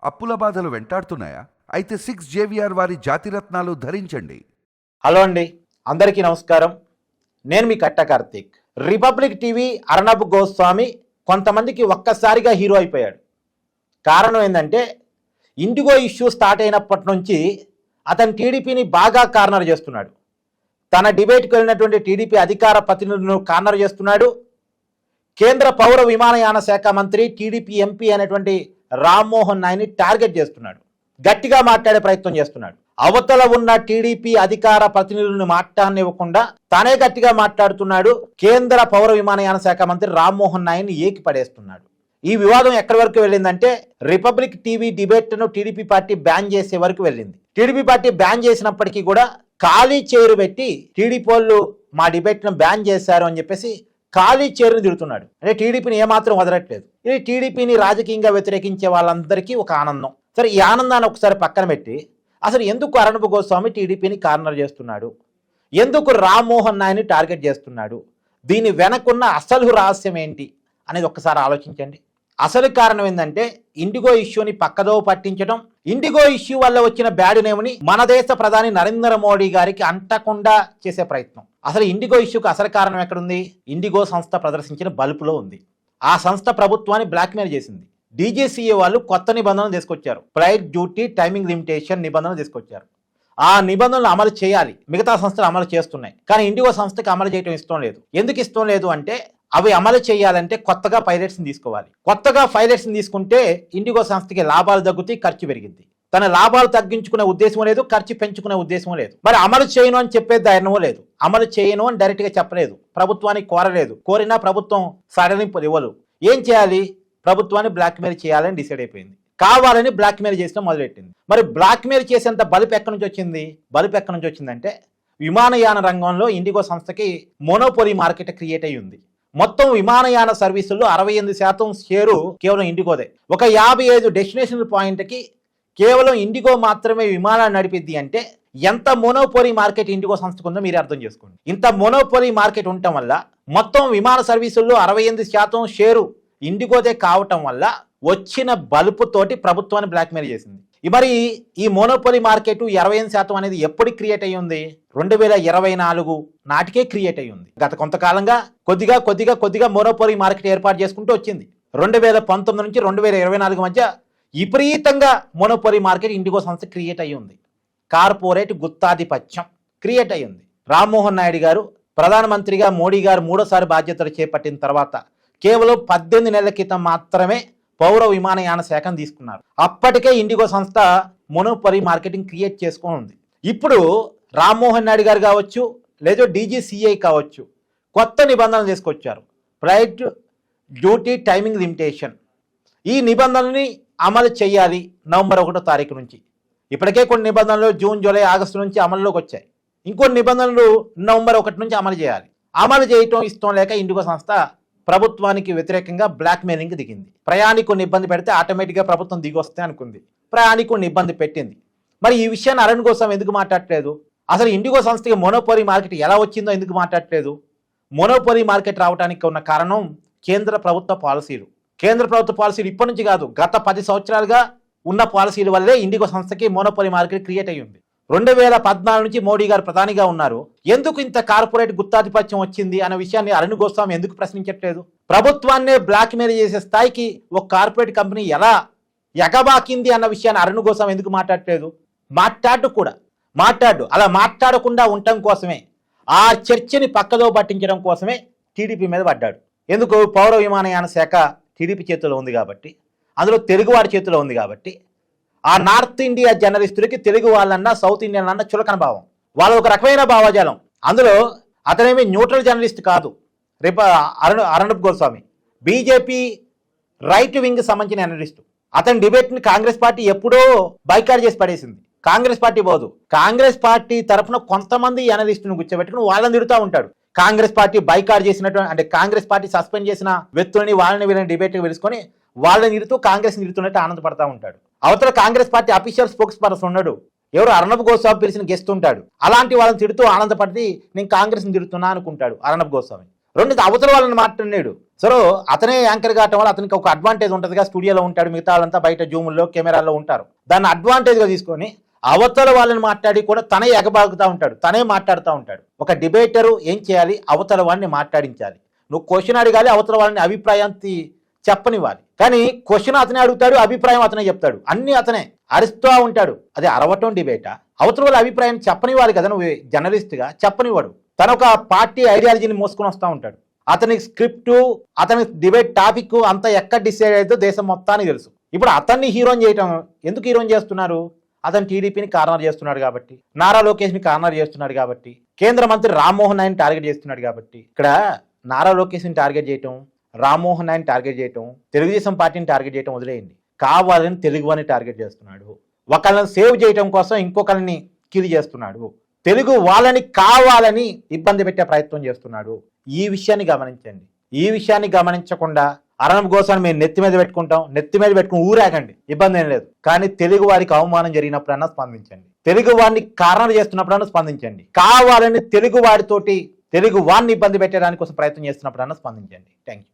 అప్పుల బాధలు వెంటాడుతున్నాయా? అయితే 6 JVR వారి జాతిరత్నాలు ధరించండి. హలో అండి, అందరికీ నమస్కారం. నేను మీ కట్ట కార్తీక్. రిపబ్లిక్ టీవీ అర్నబ్ గోస్వామి కొంతమందికి ఒక్కసారిగా హీరో అయిపోయాడు. కారణం ఏంటంటే ఇండిగో ఇష్యూ స్టార్ట్ అయినప్పటి నుంచి అతను టీడీపీని బాగా కార్నర్ చేస్తున్నాడు. తన డిబేట్కి వెళ్ళినటువంటి టీడీపీ అధికార ప్రతినిధులను కార్నర్ చేస్తున్నాడు. కేంద్ర పౌర విమానయాన శాఖ మంత్రి టీడీపీ ఎంపీ అనేటువంటి రామ్మోహన్ నాయుడిని టార్గెట్ చేస్తున్నాడు. గట్టిగా మాట్లాడే ప్రయత్నం చేస్తున్నాడు. అవతల ఉన్న టీడీపీ అధికార ప్రతినిధులను మాట్లాడనివ్వకుండా తానే గట్టిగా మాట్లాడుతున్నాడు. కేంద్ర పౌర విమానయాన శాఖ మంత్రి రామ్మోహన్ నాయుడిని ఏకి పడేస్తున్నాడు. ఈ వివాదం ఎక్కడి వరకు వెళ్ళిందంటే రిపబ్లిక్ టీవీ డిబేట్ను టీడీపీ పార్టీ బ్యాన్ చేసే వరకు వెళ్ళింది. టీడీపీ పార్టీ బ్యాన్ చేసినప్పటికీ కూడా ఖాళీ చైరు పెట్టి టీడీపీ వాళ్ళు మా డిబేట్ను బ్యాన్ చేశారు అని చెప్పేసి ఖాళీ చైరుని తిడుతున్నాడు. అంటే టీడీపీని ఏమాత్రం వదలట్లేదు. ఇది టీడీపీని రాజకీయంగా వ్యతిరేకించే వాళ్ళందరికీ ఒక ఆనందం. సరే, ఈ ఆనందాన్ని ఒకసారి పక్కన పెట్టి అసలు ఎందుకు అర్నబ్ గోస్వామి టీడీపీని కార్నర్ చేస్తున్నాడు, ఎందుకు రామ్మోహన్ నాయుడిని టార్గెట్ చేస్తున్నాడు, దీని వెనకున్న అసలు రహస్యం ఏంటి అనేది ఒక్కసారి ఆలోచించండి. అసలు కారణం ఏంటంటే ఇండిగో ఇష్యూని పక్కదో పట్టించడం, ఇండిగో ఇష్యూ వల్ల వచ్చిన బ్యాడ్ నేమ్ని మన దేశ ప్రధాని నరేంద్ర మోడీ గారికి అంటకుండా చేసే ప్రయత్నం. అసలు ఇండిగో ఇష్యూకి అసలు కారణం ఎక్కడుంది? ఇండిగో సంస్థ ప్రదర్శించిన బల్బులో ఉంది. ఆ సంస్థ ప్రభుత్వాన్ని బ్లాక్మెయిల్ చేసింది. డీజీసీఏ వాళ్ళు కొత్త నిబంధనలు తీసుకొచ్చారు. ఫ్లైట్ డ్యూటీ టైమింగ్ లిమిటేషన్ నిబంధనలు తీసుకొచ్చారు. ఆ నిబంధనలు అమలు చేయాలి. మిగతా సంస్థలు అమలు చేస్తున్నాయి, కానీ ఇండిగో సంస్థకి అమలు చేయడం ఇష్టం లేదు. ఎందుకు ఇష్టం లేదు అంటే అవి అమలు చేయాలంటే కొత్తగా పైలట్స్ని తీసుకోవాలి. కొత్తగా పైలట్స్ని తీసుకుంటే ఇండిగో సంస్థకి లాభాలు తగ్గుతాయి, ఖర్చు పెరిగింది. తన లాభాలు తగ్గించుకునే ఉద్దేశం లేదు, ఖర్చు పెంచుకునే ఉద్దేశం లేదు. మరి అమలు చేయను అని చెప్పే ధైర్యం లేదు. అమలు చేయను అని డైరెక్ట్గా చెప్పలేదు, ప్రభుత్వానికి కోరలేదు. కోరినా ప్రభుత్వం సడలింపులు ఇవ్వదు. ఏం చేయాలి? ప్రభుత్వాన్ని బ్లాక్మెయిల్ చేయాలని డిసైడ్ అయిపోయింది. కావాలని బ్లాక్మెయిల్ చేసిన మొదలెట్టింది. మరి బ్లాక్మెయిల్ చేసేంత బలుపు ఎక్కడి నుంచి వచ్చింది? బలుపు ఎక్కడి నుంచి వచ్చిందంటే విమానయాన రంగంలో ఇండిగో సంస్థకి మోనోపోలీ మార్కెట్ క్రియేట్ అయ్యి ఉంది. మొత్తం విమానయాన సర్వీసుల్లో 68% షేరు కేవలం ఇండిగోదే. ఒక 55 డెస్టినేషన్ పాయింట్కి కేవలం ఇండిగో మాత్రమే విమానాలు నడిపిద్ది అంటే ఎంత మోనోపోలీ మార్కెట్ ఇండిగో సంస్థకు ఉందో మీరు అర్థం చేసుకోండి. ఇంత మోనోపోలీ మార్కెట్ ఉండటం వల్ల మొత్తం విమాన సర్వీసుల్లో 68% షేరు ఇండిగోదే కావటం వల్ల వచ్చిన బలుపుతోటి ప్రభుత్వాన్ని బ్లాక్మెయిల్ చేసింది. మరి ఈ మోనోపోలీ మార్కెట్ 28% అనేది ఎప్పుడు క్రియేట్ అయ్యి ఉంది? 2024 నాటికే క్రియేట్ అయ్యి ఉంది. గత కొంతకాలంగా కొద్దిగా మోనోపోలీ మార్కెట్ ఏర్పాటు చేసుకుంటూ వచ్చింది. 2019 నుంచి 2024 మధ్య విపరీతంగా మోనోపోలీ మార్కెట్ ఇండిగో సంస్థ క్రియేట్ అయ్యి ఉంది. కార్పొరేట్ గుత్తాధిపత్యం క్రియేట్ అయ్యి ఉంది. రామ్మోహన్ నాయుడు గారు ప్రధానమంత్రిగా మోడీ గారు 3వ బాధ్యతలు చేపట్టిన తర్వాత కేవలం 18 నెలల క్రితం మాత్రమే పౌర విమానయాన శాఖను తీసుకున్నారు. అప్పటికే ఇండిగో సంస్థ మోనోపోలీ మార్కెటింగ్ క్రియేట్ చేసుకొని ఉంది. ఇప్పుడు రామ్మోహన్ నాయుడు గారు కావచ్చు, లేదా డీజీసీఐ కావచ్చు, కొత్త నిబంధనలు తీసుకొచ్చారు. Flight duty timing limitation. ఈ నిబంధనల్ని అమలు చేయాలి నవంబర్ 1వ తారీఖు నుంచి. ఇప్పటికే కొన్ని నిబంధనలు జూన్, జూలై, ఆగస్టు నుంచి అమల్లోకి వచ్చాయి. ఇంకొన్ని నిబంధనలు నవంబర్ 1 నుంచి అమలు చేయాలి. అమలు చేయటం ఇష్టం లేక ఇండిగో సంస్థ ప్రభుత్వానికి వ్యతిరేకంగా బ్లాక్మెయిలింగ్ దిగింది. ప్రయాణికుని ఇబ్బంది పెడితే ఆటోమేటిక్గా ప్రభుత్వం దిగి వస్తే అనుకుంది. ప్రయాణికుని ఇబ్బంది పెట్టింది. మరి ఈ విషయాన్ని అరుణ్ గోస్వామి ఎందుకు మాట్లాడట్లేదు? అసలు ఇండిగో సంస్థకి మోనోపోలీ మార్కెట్ ఎలా వచ్చిందో ఎందుకు మాట్లాడట్లేదు? మోనోపోలీ మార్కెట్ రావడానికి ఉన్న కారణం కేంద్ర ప్రభుత్వ పాలసీలు. కేంద్ర ప్రభుత్వ పాలసీలు ఇప్పటి నుంచి కాదు, గత 10 సంవత్సరాలుగా ఉన్న పాలసీల వల్లే ఇండిగో సంస్థకి మోనోపోలీ మార్కెట్ క్రియేట్ అయ్యి ఉంది. 2014 నుంచి మోడీ గారు ప్రధానిగా ఉన్నారు. ఎందుకు ఇంత కార్పొరేట్ గుత్తాధిపత్యం వచ్చింది అనే విషయాన్ని అరుణ్ గోస్వామి ఎందుకు ప్రశ్నించట్లేదు? ప్రభుత్వాన్నే బ్లాక్మెయిల్ చేసే స్థాయికి ఒక కార్పొరేట్ కంపెనీ ఎలా ఎగబాకింది అన్న విషయాన్ని అరుణ్ గోస్వామి ఎందుకు మాట్లాడట్లేదు? మాట్లాడు అలా మాట్లాడకుండా ఉండటం కోసమే, ఆ చర్చని పక్కదో పట్టించడం కోసమే టీడీపీ మీద పడ్డాడు. ఎందుకు? పౌర విమానయాన శాఖ టీడీపీ చేతిలో ఉంది కాబట్టి, అందులో తెలుగువాడి చేతిలో ఉంది కాబట్టి ఆ నార్త్ ఇండియా జర్నలిస్టులకి తెలుగు వాళ్ళన్నా సౌత్ ఇండియన్ అన్న చులకన భావం, వాళ్ళ ఒక రకమైన భావజాలం. అందులో అతనేమి న్యూట్రల్ జర్నలిస్ట్ కాదు. Arnab Goswami BJP right wing సంబంధించిన అనలిస్టు. అతని డిబేట్ని కాంగ్రెస్ పార్టీ ఎప్పుడో బైకాట్ చేసి పడేసింది. కాంగ్రెస్ పార్టీ పోదు. కాంగ్రెస్ పార్టీ తరఫున కొంతమంది అనలిస్టును కూర్చోబెట్టుకుని వాళ్ళని తిడుతూ ఉంటాడు. కాంగ్రెస్ పార్టీ బైకాట్ చేసినటువంటి, అంటే కాంగ్రెస్ పార్టీ సస్పెండ్ చేసిన వ్యక్తులని వీళ్ళని డిబేట్కి వెలుసుకొని వాళ్ళని నిడుతూ కాంగ్రెస్ నిడుతున్నట్టు ఆనందపడతా ఉంటాడు. అవతల Congress party official spokes person ఉన్నాడు, ఎవరు అర్నబ్ గోస్వామి పిలిచిన గెస్ట్ ఉంటాడు. అలాంటి వాళ్ళని తిడుతూ ఆనందపడి నేను కాంగ్రెస్ని తిడుతున్నా అనుకుంటాడు అర్నబ్ గోస్వామి. రెండోది అవతల వాళ్ళని మాట్లాడాడు. సో అతనే యాంకర్ కావటం వల్ల అతనికి ఒక అడ్వాంటేజ్ ఉంటుందిగా, స్టూడియోలో ఉంటాడు, మిగతా వాళ్ళంతా బయట జూముల్లో కెమెరాల్లో ఉంటారు. దాన్ని అడ్వాంటేజ్గా తీసుకొని అవతల వాళ్ళని మాట్లాడి కూడా తనే ఎగబాగుతూ ఉంటాడు, తనే మాట్లాడుతూ ఉంటాడు. ఒక డిబేటరు ఏం చేయాలి, అవతల వాడిని మాట్లాడించాలి. నువ్వు క్వశ్చన్ అడగాలి, అవతల వాళ్ళని అభిప్రాయాన్ని చెప్పనివ్వాలి. కానీ క్వశ్చన్ అతనే అడుగుతాడు, అభిప్రాయం అతనే చెప్తాడు, అన్ని అతనే అరుస్తూ ఉంటాడు. అది అరవటం డిబేటా? అవతల వాళ్ళ అభిప్రాయం చెప్పనివ్వాలి కదా, నువ్వు జర్నలిస్ట్గా చెప్పనివ్వడు. తన ఒక పార్టీ ఐడియాలజీని మోసుకొని వస్తూ ఉంటాడు. అతని స్క్రిప్టు, అతని డిబేట్ టాపిక్ అంతా ఎక్కడ డిసైడ్ అయితే దేశం మొత్తానికి తెలుసు. ఇప్పుడు అతన్ని హీరోని చేయటం ఎందుకు హీరోని చేస్తున్నారు? అతను టీడీపీని కార్నర్ చేస్తున్నాడు కాబట్టి, నారా లోకేష్ని కార్నర్ చేస్తున్నాడు కాబట్టి, కేంద్ర మంత్రి రామ్మోహన్ నాయుడిని టార్గెట్ చేస్తున్నాడు కాబట్టి. ఇక్కడ నారా లోకేష్ని టార్గెట్ చేయటం, రామ్మోహన్ నాయుడిని టార్గెట్ చేయటం, తెలుగుదేశం పార్టీని టార్గెట్ చేయటం వదిలేయండి. కావాలని తెలుగుని టార్గెట్ చేస్తున్నాడు. ఒకళ్ళని సేవ్ చేయటం కోసం ఇంకొకరిని కిల్ చేస్తున్నాడు. తెలుగు వాళ్ళని కావాలని ఇబ్బంది పెట్టే ప్రయత్నం చేస్తున్నాడు. ఈ విషయాన్ని గమనించండి. ఈ విషయాన్ని గమనించకుండా అర్నబ్ గోస్వామి మేము నెత్తి మీద పెట్టుకుంటాం, నెత్తి మీద పెట్టుకుని ఊరాకండి, ఇబ్బంది ఏం లేదు. కానీ తెలుగు వారికి అవమానం జరిగినప్పుడన్నా స్పందించండి. తెలుగు వాడిని కారణం చేస్తున్నప్పుడన్నా స్పందించండి. కావాలని తెలుగు వాడితోటి తెలుగు వాడిని ఇబ్బంది పెట్టడానికి కోసం ప్రయత్నం చేస్తున్నప్పుడన్నా స్పందించండి. Thank you.